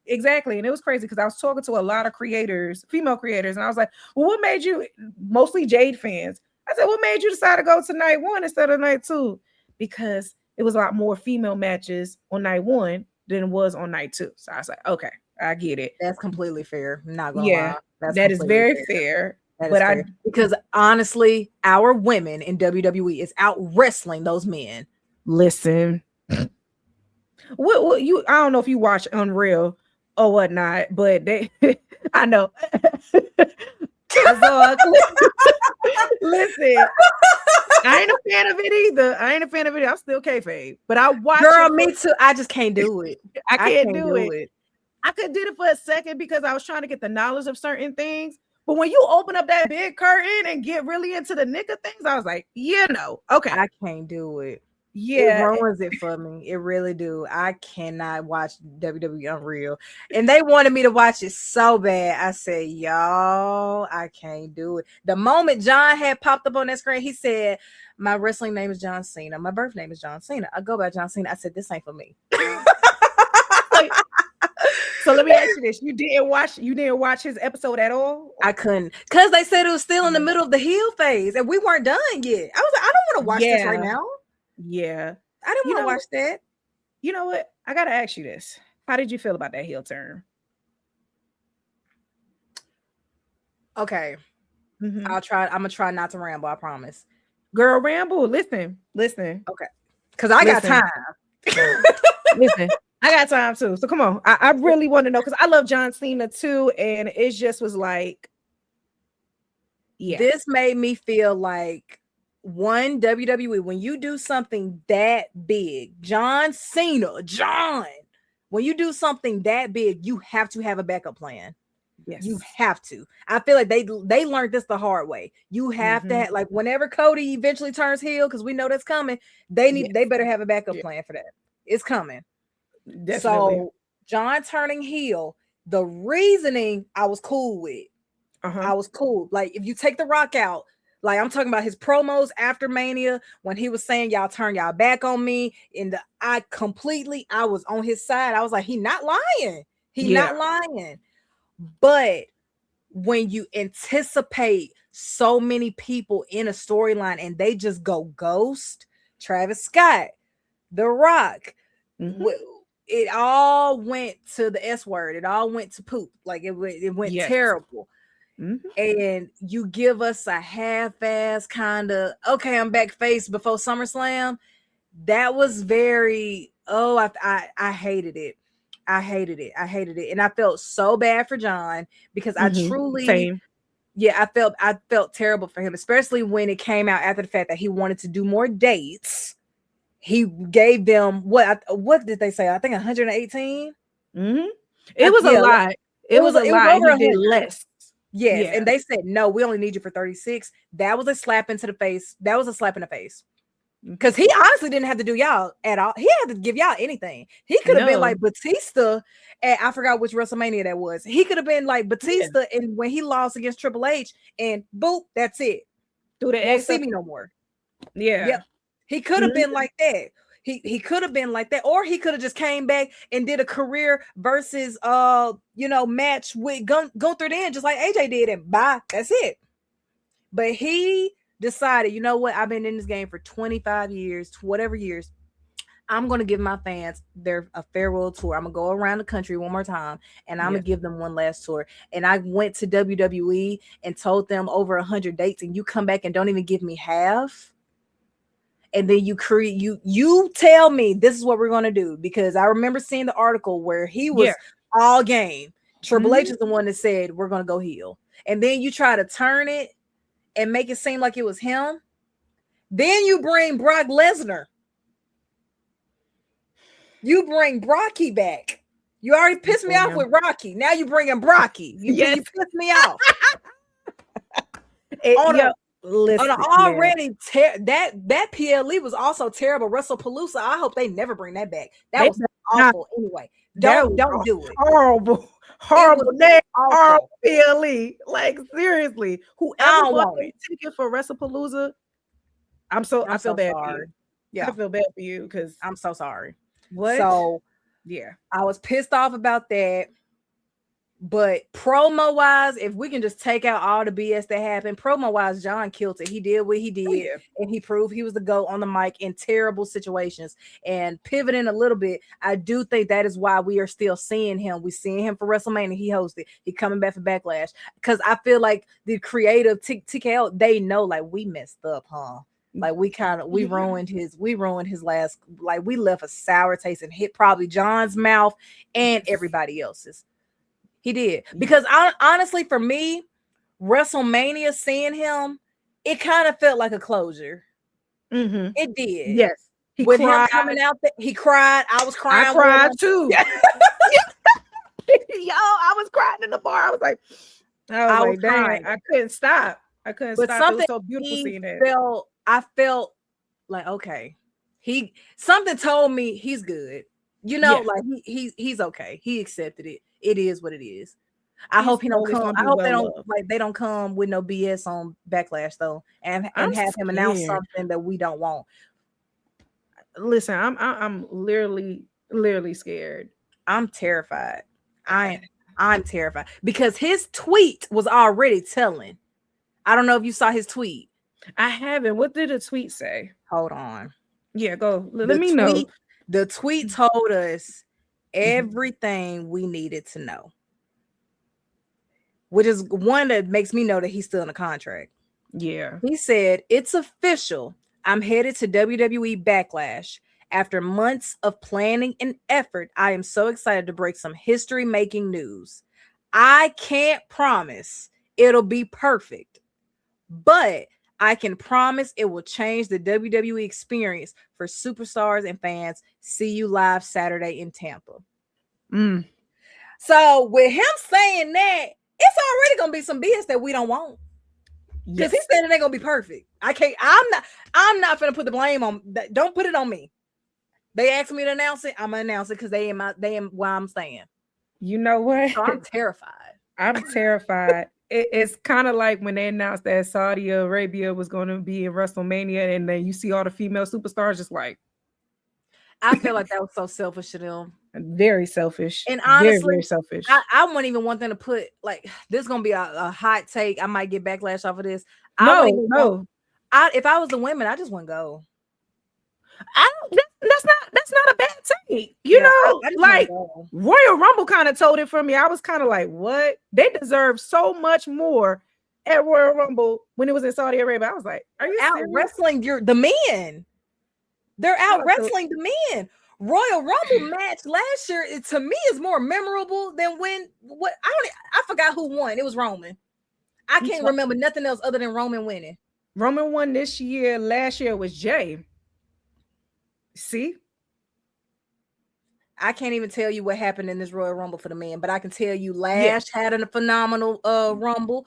Exactly. And it was crazy because I was talking to a lot of creators, female creators, and I was like, well, what made you, mostly Jade fans? I said, what made you decide to go to night 1 instead of night 2? Because it was a lot more female matches on night 1 than it was on night 2. So I was like, okay, I get it. That's completely fair. I'm not gonna lie. That is very fair. Because honestly, our women in WWE is out wrestling those men. Listen, what I don't know if you watch Unreal or whatnot, but they I know. Listen, I ain't a fan of it either. I'm still kayfabe, but I watch. Girl, me too. I just can't do it. I can't do it. I could do it for a second because I was trying to get the knowledge of certain things. But when you open up that big curtain and get really into the nick of things, I was like, okay. I can't do it. Yeah, it ruins it for me. It really do. I cannot watch WWE Unreal, and they wanted me to watch it so bad. I said, y'all, I can't do it. The moment John had popped up on that screen, he said, "My wrestling name is John Cena. My birth name is John Cena. I go by John Cena." I said, "This ain't for me." So let me ask you this: you didn't watch his episode at all? I couldn't, because they said it was still in the middle of the heel phase, and we weren't done yet. I was like, I don't want to watch this right now. Yeah, I didn't want to watch that. You know what? I gotta ask you this: how did you feel about that heel turn? Okay, I'm gonna try not to ramble. I promise. Girl, ramble. Listen. Okay, because I got time. Listen, I got time too. So come on. I really want to know because I love John Cena too, and it just was like, this made me feel like. One, WWE, when you do something that big, John Cena, when you do something that big, you have to have a backup plan. Yes, you have to. I feel like they learned this the hard way. You have to like whenever Cody eventually turns heel, because we know that's coming. They better have a backup plan for that. It's coming. Definitely. So John turning heel, the reasoning I was cool with. I was cool. Like if you take The Rock out. Like I'm talking about his promos after Mania when he was saying y'all turn y'all back on me, and I was on his side. I was like, he not lying. Not lying. But when you anticipate so many people in a storyline and they just go ghost, Travis Scott, The Rock, it all went to the S word. It all went to poop. Like it went terrible. And you give us a half-ass kind of okay, I'm back face before SummerSlam. That was very I hated it. I hated it. And I felt so bad for John because I truly Same. Yeah, I felt terrible for him, especially when it came out after the fact that he wanted to do more dates. He gave them what did they say? I think 118. It was a lot. It was a lot. Over he did 100. less. Yes, and they said no. We only need you for 36. That was a slap into the face. That was a slap in the face. Because he honestly didn't have to do y'all at all. He had to give y'all anything. He could have been like Batista at, I forgot which WrestleMania that was. He could have been like Batista and when he lost against Triple H and boop, that's it. Through the Won't see me no more. Yeah. Yep. He could have been like that. He could have been like that, or he could have just came back and did a career versus match with Gunther then, just like AJ did, and bye. That's it. But he decided, you know what? I've been in this game for 25 years, whatever years. I'm going to give my fans a farewell tour. I'm going to go around the country one more time, and I'm going to give them one last tour. And I went to WWE and told them over 100 dates, and you come back and don't even give me half. And then you tell me this is what we're going to do, because I remember seeing the article where he was all game. Triple H is the one that said, we're going to go heel. And then you try to turn it and make it seem like it was him. Then you bring Brock Lesnar. You bring Brocky back. You already pissed me off with Rocky. Now you bring in Brocky. You pissed me off. That PLE was also terrible. WrestlePalooza. I hope they never bring that back. That was awful. Anyway, don't do it. Horrible PLE. Like seriously, whoever bought a ticket for WrestlePalooza, I feel bad for you. Yeah, I feel bad for you because I'm so sorry. What? So I was pissed off about that. But promo wise, if we can just take out all the BS that happened, promo wise, John killed it. He did what he did, and he proved he was the GOAT on the mic in terrible situations. And pivoting a little bit, I do think that is why we are still seeing him. We're seeing him for WrestleMania. He hosted. He coming back for Backlash, because I feel like the creative TKO, they know like we messed up, huh? Like we ruined his last, like we left a sour taste and hit probably John's mouth and everybody else's. He did, because honestly, for me, WrestleMania, seeing him, it kind of felt like a closure. It did. Yes. With him coming out, he cried. I was crying. I cried too. Yo, I was crying in the bar. I was like, dang, I couldn't stop. But stop. It was so beautiful seeing that. I felt like, okay, something told me he's good. Like he's okay. He accepted it. It is what it is. I hope he don't come. I hope they don't come with no BS on Backlash though, and have him announce something that we don't want. Listen, I'm literally scared. I'm terrified. I'm terrified because his tweet was already telling. I don't know if you saw his tweet. I haven't. What did the tweet say? Hold on. Yeah, go. Let me know. The tweet told us everything we needed to know, which is one that makes me know that he's still in a contract. Yeah. He said, "It's official. I'm headed to WWE Backlash. After months of planning and effort, I am so excited to break some history-making news. I can't promise it'll be perfect, but I can promise it will change the WWE experience for superstars and fans. See you live Saturday in Tampa." So with him saying that, it's already gonna be some BS that we don't want. Because he said it ain't gonna be perfect. I'm not gonna put the blame on that. Don't put it on me. They asked me to announce it. I'm gonna announce it because they am where I'm staying. You know what? So I'm terrified. I'm terrified. It's kind of like when they announced that Saudi Arabia was going to be in WrestleMania, and then you see all the female superstars just like. I feel like that was so selfish of them. Very selfish. And honestly, very, very selfish. I wouldn't even want them to put like this is gonna be a hot take. I might get backlash off of this. No. If I was the women, I just wouldn't go. That's not a bad take. You know, like Royal Rumble kind of told it for me. I was kind of like, what? They deserve so much more at Royal Rumble when it was in Saudi Arabia. I was like, are you out serious? wrestling the men? They're out wrestling the men. Royal Rumble match last year, to me, is more memorable than I forgot who won. It was Roman. I can't remember nothing else other than Roman winning. Roman won this year. Last year was Jay. See? I can't even tell you what happened in this Royal Rumble for the men, but I can tell you Lash had a phenomenal Rumble.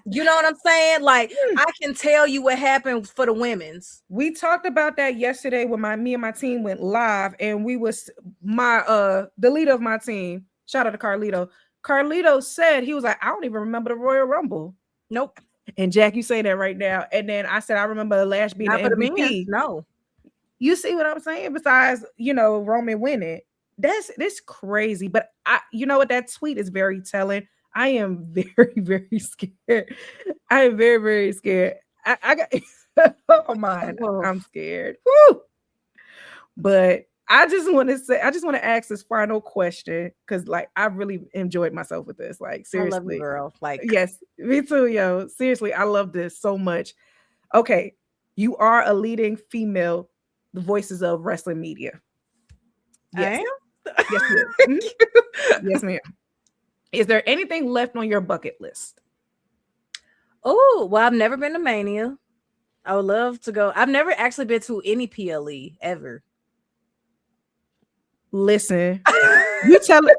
You know what I'm saying? Like, I can tell you what happened for the women's. We talked about that yesterday when me and my team went live, and the leader of my team, shout out to Carlito. Carlito said, he was like, I don't even remember the Royal Rumble. Nope. And Jack, you say that right now. And then I said, I remember Lash being the MVP. No. You see what I'm saying? Besides, Roman winning. That's crazy. But you know what? That tweet is very telling. I am very, very scared. I am very, very scared. I got oh my, I'm scared. Woo! But I just want to ask this final question, because like I really enjoyed myself with this. Like, seriously. I love you, girl. Like, yes, me too, yo. Seriously, I love this so much. Okay, you are a leading female, the voices of wrestling media. Yes. I am? Yes, ma'am. Yes, ma'am. Is there anything left on your bucket list? Oh, well, I've never been to Mania. I would love to go. I've never actually been to any PLE ever. Listen, you tell it.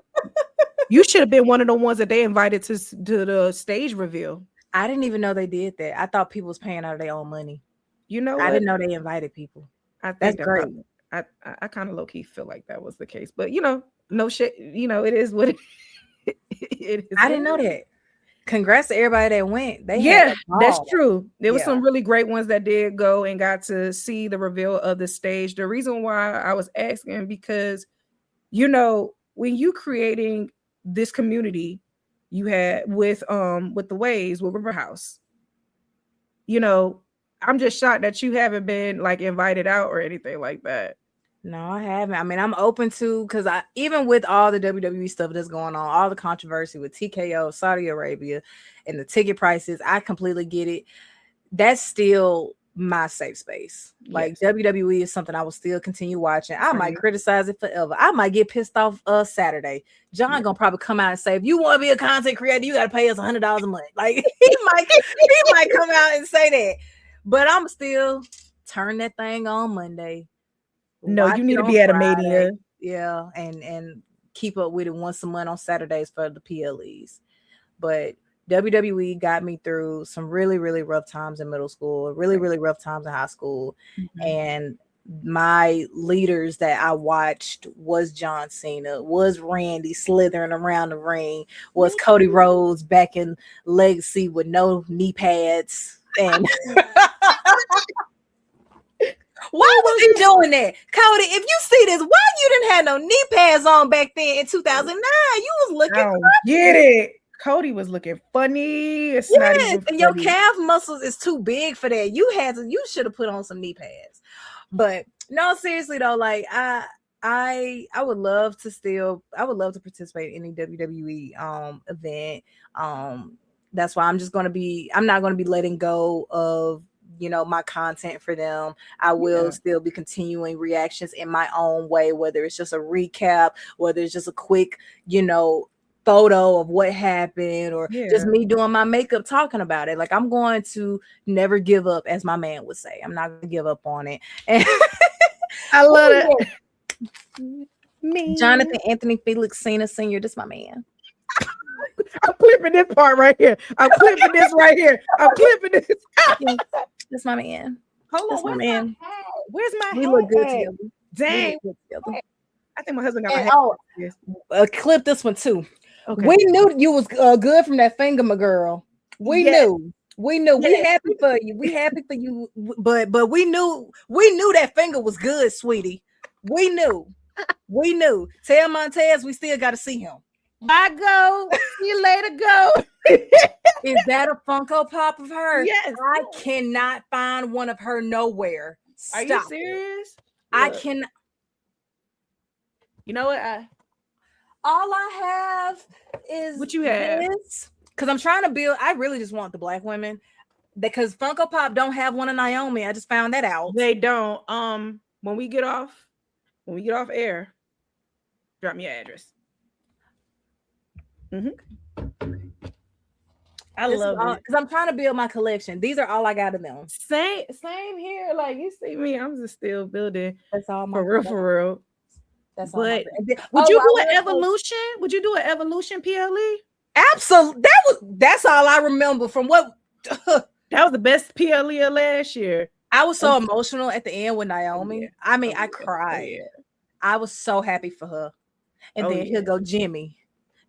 You should have been one of the ones that they invited to the stage reveal. I didn't even know they did that. I thought people was paying out of their own money. You know, I didn't know they invited people. That's great. I kind of low key feel like that was the case, but no shit. It is what it is. I didn't know that. Congrats to everybody that went. That's true. There was some really great ones that did go and got to see the reveal of the stage. The reason why I was asking, because when you creating this community you had with the Waves, with River House, I'm just shocked that you haven't been like invited out or anything like that. No, I haven't. I mean, I'm open to, because even with all the WWE stuff that's going on, all the controversy with TKO, Saudi Arabia, and the ticket prices, I completely get it. That's still my safe space. Like, WWE is something I will still continue watching. I might criticize it forever. I might get pissed off Saturday. John gonna probably come out and say, if you want to be a content creator, you got to pay us $100 a month. Like, he might come out and say that. But I'm still turn that thing on Monday. No, you need to be at a Mania. Yeah, and keep up with it once a month on Saturdays for the PLEs. But WWE got me through some really, really rough times in middle school, really, really rough times in high school. Mm-hmm. And my leaders that I watched was John Cena, was Randy slithering around the ring, was Cody Rhodes back in Legacy with no knee pads. And why was he doing that? Cody, if you see this, why you didn't have no knee pads on back then in 2009? You was looking funny. Get it. Cody was looking funny. It's not even funny. Your calf muscles is too big for that. You should have put on some knee pads. But no, seriously though, like I would love to participate in any WWE event. That's why I'm not going to be letting go of my content for them. I will still be continuing reactions in my own way, whether it's just a recap, whether it's just a quick, photo of what happened, or just me doing my makeup talking about it. Like, I'm going to never give up, as my man would say. I'm not going to give up on it. And I love it. Me. Jonathan Anthony Felix Cena Sr., this my man. I'm clipping this part right here. I'm clipping this right here. I'm clipping this. That's my man. Hold on, my man. Where's my We look good together. Dang. I think my husband got my head. Clip this one too. Okay. We knew you was good from that finger, my girl. We knew. We happy for you. We happy for you. But we knew that finger was good, sweetie. We knew. Tell Montez we still got to see him. I go. See you later. Go. Is that a Funko Pop of her? Yes. I cannot find one of her nowhere. Stop. Are you serious? I can. You know what? All I have is what you have. Because I'm trying to build. I really just want the black women, because Funko Pop don't have one of Naomi. I just found that out. They don't. When we get off, when we get off air, drop me your address. I love it because I'm trying to build my collection. These are all I got of them. Same here. Like you see me, I'm just still building. That's all my for real. That's but all. Would you do an evolution? Would you do an evolution PLE? Absolutely. That's all I remember from what. That was the best PLE of last year. I was so emotional at the end with Naomi. Yeah. I mean, I cried. I was so happy for her. And then here go Jimmy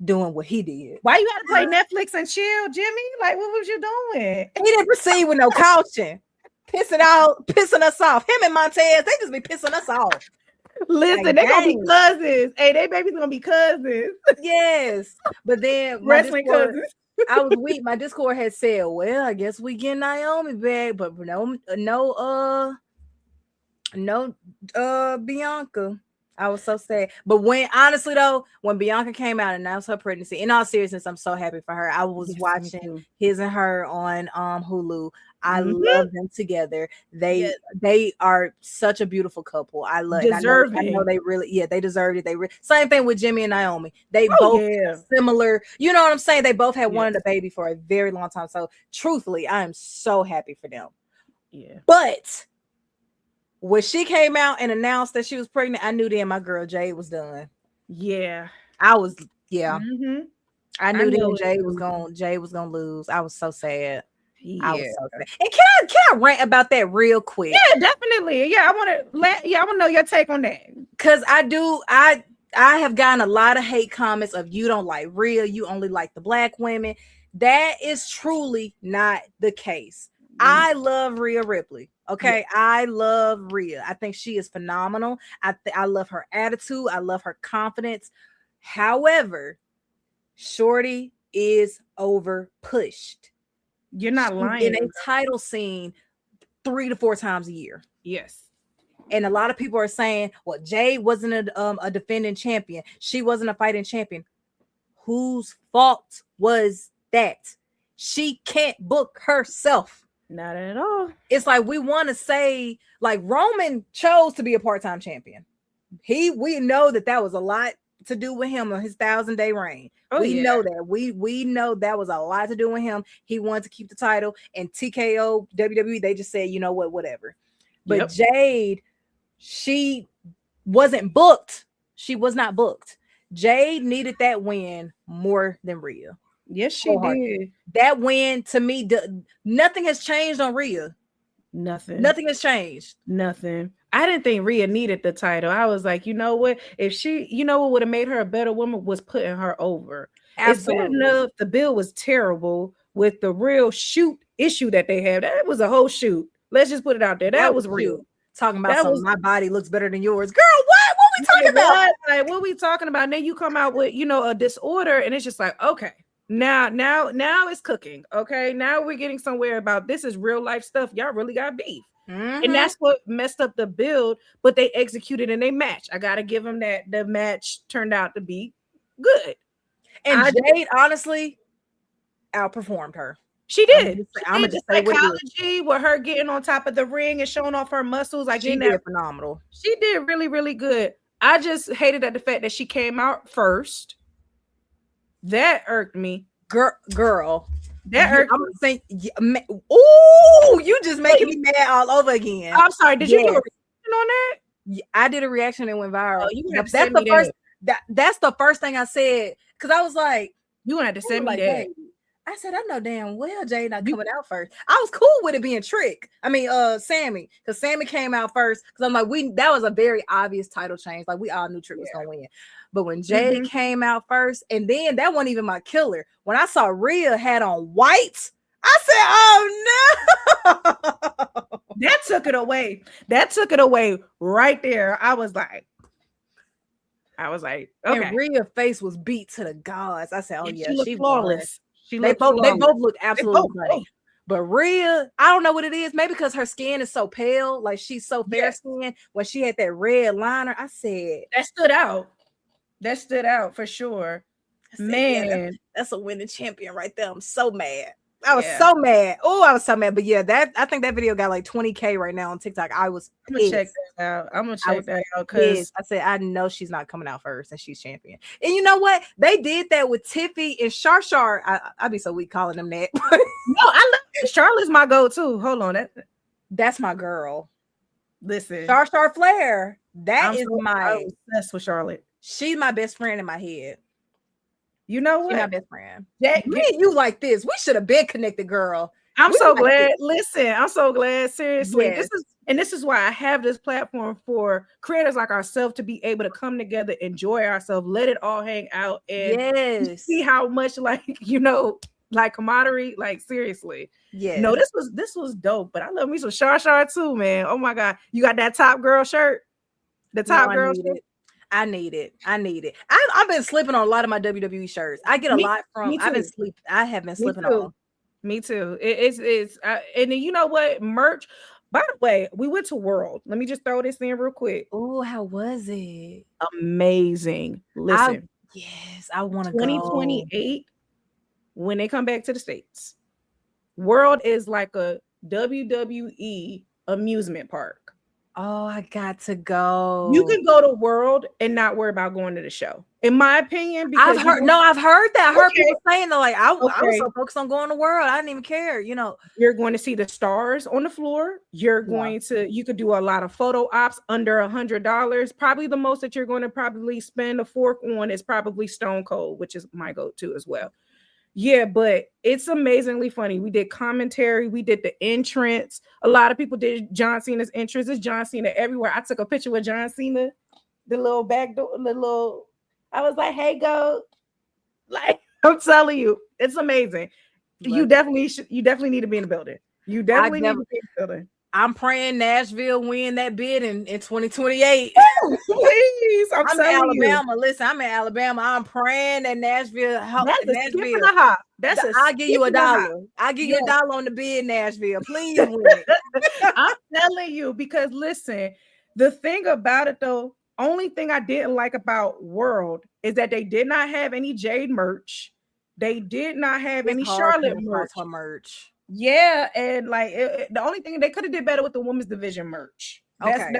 doing what he did. Why you had to play Netflix and chill, Jimmy? Like, what was you doing? He didn't proceed with no caution. Pissing us off. Him and Montez, they just be pissing us off. Listen, like, they gonna be cousins. Hey, they babies gonna be cousins. Yes. But then wrestling cousins. I was weak. My Discord had said, well, I guess we get Naomi back, but no Bianca. I was so sad. But when Bianca came out and announced her pregnancy, in all seriousness, I'm so happy for her. I was watching his and her on Hulu. I love them together. They are such a beautiful couple. I love deserving. I know they really, they deserved it. Same thing with Jimmy and Naomi. They both similar. You know what I'm saying? They both had wanted a baby for a very long time. So truthfully, I am so happy for them. Yeah. But when she came out and announced that she was pregnant, I knew then my girl Jade was done. Yeah. I was, I knew then Jade was gonna lose. I was so sad. Yeah. I was so sad. And can I rant about that real quick? Yeah, definitely. Yeah, I want to know your take on that. Cause I have gotten a lot of hate comments of you don't like Rhea, you only like the black women. That is truly not the case. I love Rhea Ripley. Okay, I love Rhea. I think she is phenomenal. I love her attitude. I love her confidence. However, Shorty is over pushed. You're not lying. In a title scene 3 to 4 times a year. Yes. And a lot of people are saying, well, Jade wasn't a defending champion. She wasn't a fighting champion. Whose fault was that? She can't book herself. Not at all. It's like we want to say, like, Roman chose to be a part-time champion. We know that was a lot to do with him on his 1,000-day reign. We know that. We know that was a lot to do with him. He wanted to keep the title, and TKO, WWE, they just said, you know what, whatever. But Jade, she wasn't booked. She was not booked. Jade needed that win more than Rhea. Yes, she did. That win, to me, nothing has changed on Rhea. Nothing has changed. Nothing. I didn't think Rhea needed the title. I was like, you know what? If she, what would have made her a better woman was putting her over. Absolutely. It's bad enough the bill was terrible with the real shoot issue that they had. That was a whole shoot. Let's just put it out there. That was real. Talking about my body looks better than yours. Girl, what? What we talking about? Like, what we talking about? And then you come out with, a disorder, and it's just like, okay. Now it's cooking. Okay. Now we're getting somewhere about this is real life stuff. Y'all really got beef. And that's what messed up the build, but they executed in a match. I gotta give them that. The match turned out to be good. And Jade honestly outperformed her. She did. I'm just say psychology with her getting on top of the ring and showing off her muscles. Like she did phenomenal. She did really, really good. I just hated the fact that she came out first. That irked me. Girl. That irked me. Ooh, you just making me mad all over again. I'm sorry. Did you do a reaction on that? I did a reaction and went viral. Oh, that's the first thing I said. Because I was like, you had to send me that. I said, I know damn well Jade not coming out first. I was cool with it being Sammy. Because Sammy came out first. Because I'm like, that was a very obvious title change. Like, we all knew Trick was gonna win. But when Jade came out first, and then that wasn't even my killer. When I saw Rhea had on white, I said, oh no. That took it away. That took it away right there. I was like, okay. And Rhea's face was beat to the gods. I said, oh yeah, she flawless. They both look absolutely great. But Rhea, I don't know what it is. Maybe because her skin is so pale, like she's so fair skinned. When she had that red liner, I said that stood out. That stood out for sure. Man, that's a winning champion right there. I'm so mad. I was so mad. Oh, I was so mad. But yeah, I think that video got like 20K right now on TikTok. I'm gonna check that out. I'm gonna check that out because I said I know she's not coming out first and she's champion. And you know what? They did that with Tiffy and Shar. I'd be so weak calling them that. No, I love Charlotte's my go-to. Hold on, that's my girl. Listen, Shar Flair. I'm obsessed with Charlotte. She's my best friend in my head. You know what? She's my best friend. Me and you like this. We should have been connected, girl. I'm so glad. Listen, I'm so glad. Seriously, yes. This is why I have this platform for creators like ourselves to be able to come together, enjoy ourselves, let it all hang out, and see how much like camaraderie. Like seriously, no, this was dope. But I love me some Shar too, man. Oh my god, you got that Top Girl shirt? The Top Girl shirt. I need it. I've been slipping on a lot of my WWE shirts. I get a lot from. I have been slipping on. Me too. It's and then you know what? Merch. By the way, we went to World. Let me just throw this in real quick. Oh, how was it? Amazing. Listen. I want to go. 2028 when they come back to the States. World is like a WWE amusement park. Oh, I got to go. You can go to World and not worry about going to the show. In my opinion, because I've heard that. I heard people saying that, like, I was so focused on going to World, I didn't even care. You're going to see the stars on the floor. You're going to, you could do a lot of photo ops under $100. Probably the most that you're going to probably spend a fork on is probably Stone Cold, which is my go-to as well. Yeah, but it's amazingly funny. We did commentary. We did the entrance. A lot of people did John Cena's entrance. It's John Cena everywhere. I took a picture with John Cena, the little back door, I was like, hey, go. Like, I'm telling you, it's amazing. You definitely need to be in the building. You definitely need to be in the building. I'm praying Nashville win that bid in 2028. Please, I'm in Alabama. Listen, I'm in Alabama. I'm praying that Nashville. I'll give you $1. I'll give you $1 on the bid, Nashville. Please win it. I'm telling you, because listen, the thing about it though, only thing I didn't like about World is that they did not have any Jade merch. They did not have any Charlotte merch. Yeah, and like the only thing they could have did better with the women's division merch. That's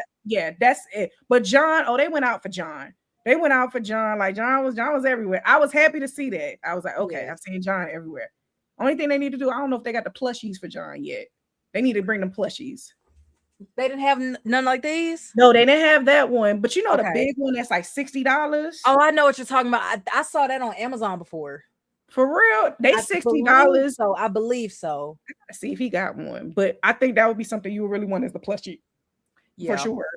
it. But John, they went out for John. Like John was everywhere. I was happy to see that. I was like, okay, I've seen John everywhere. Only thing they need to do, I don't know if they got the plushies for John yet. They need to bring them plushies. They didn't have none like these? No, they didn't have that one. But you know the big one that's like $60. Oh, I know what you're talking about. I saw that on Amazon before. For real, they $60. So I believe so. I gotta see if he got one, but I think that would be something you would really want as the plushie. For sure.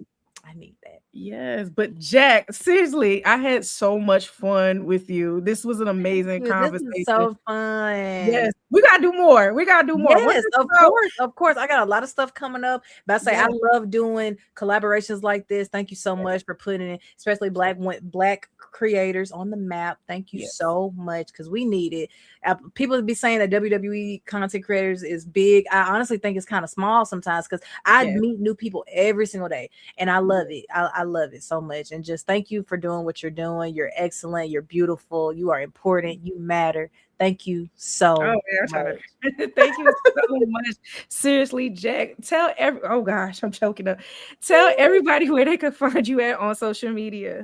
I need that. Yes, but Jack, seriously, I had so much fun with you. This was an amazing conversation. This is so fun. Yes, we gotta do more. Yes, of course. I got a lot of stuff coming up. But I say I love doing collaborations like this. Thank you so much for putting it, especially black creators on the map. Thank you so much, because we need it. People be saying that WWE content creators is big. I honestly think it's kind of small sometimes, because I meet new people every single day, and I love it. I love it so much. And just thank you for doing what you're doing. You're excellent. You're beautiful. You are important. You matter. Thank you so much. Thank you so much. Seriously, Jack, oh gosh, I'm choking up. Tell everybody where they can find you at on social media.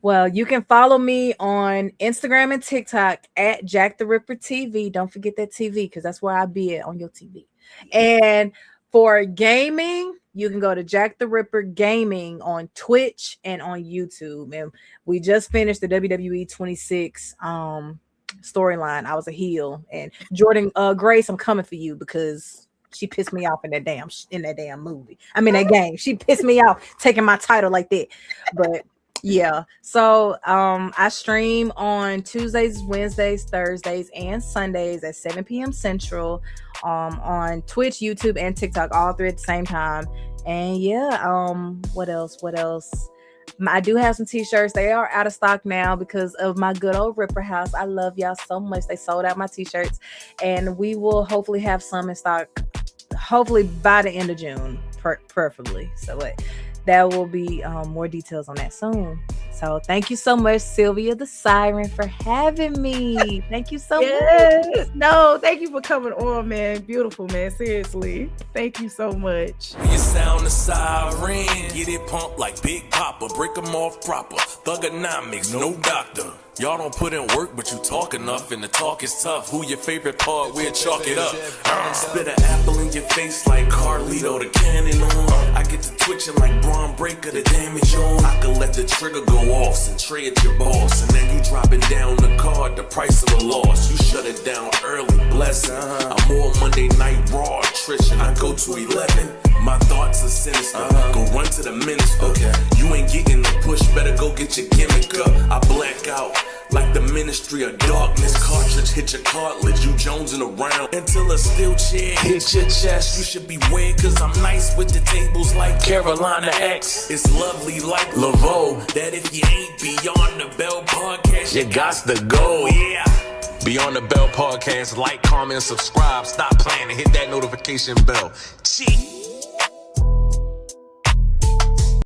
Well, you can follow me on Instagram and TikTok at JAKTHERIPPERTV. Don't forget that TV, because that's where I be at, on your TV. And for gaming, you can go to Jack the Ripper Gaming on Twitch and on YouTube. And we just finished the WWE 26 storyline. I was a heel. And Jordan Grace, I'm coming for you, because she pissed me off in that damn movie. I mean, that game. She pissed me off taking my title like that. But yeah, so I stream on Tuesdays, Wednesdays, Thursdays, and Sundays at 7 p.m. Central on Twitch, YouTube, and TikTok, all three at the same time. And what else? I do have some t-shirts. They are out of stock now because of my good old Ripper House. I love y'all so much. They sold out my t-shirts, and we will hopefully have some in stock, hopefully by the end of June, preferably. So that will be more details on that soon. So thank you so much, Sylvia the Siren, for having me. Thank you so much. No, thank you for coming on, man. Beautiful, man. Seriously. Thank you so much. You sound the siren. Get it pumped like Big Papa. Break them off proper. Thugonomics, no doctor. Y'all don't put in work, but you talk enough, and the talk is tough. Who your favorite part? We'll chalk it up. Spit an apple in your face like Carlito, the cannon on. I get to twitching like Braun Breaker, the damage on. I can let the trigger go off and trade your boss, and then you dropping down the card, the price of a loss. You shut it down early, blessing. I'm more Monday Night Raw attrition. I go to 11. My thoughts are sinister. Go run to the minister. You ain't getting the push, better go get your gimmick up. I black out like the Ministry of Darkness. Cartridge hit your cartilage, you jonesing around until a steel chair hit your chest. You should be weird, cause I'm nice with the tables like Carolina X. It's lovely like Laveau, that if you ain't Beyond the Bell podcast, you got to go, yeah. Beyond the Bell podcast, like, comment, subscribe, stop playing, and hit that notification bell. Cheat.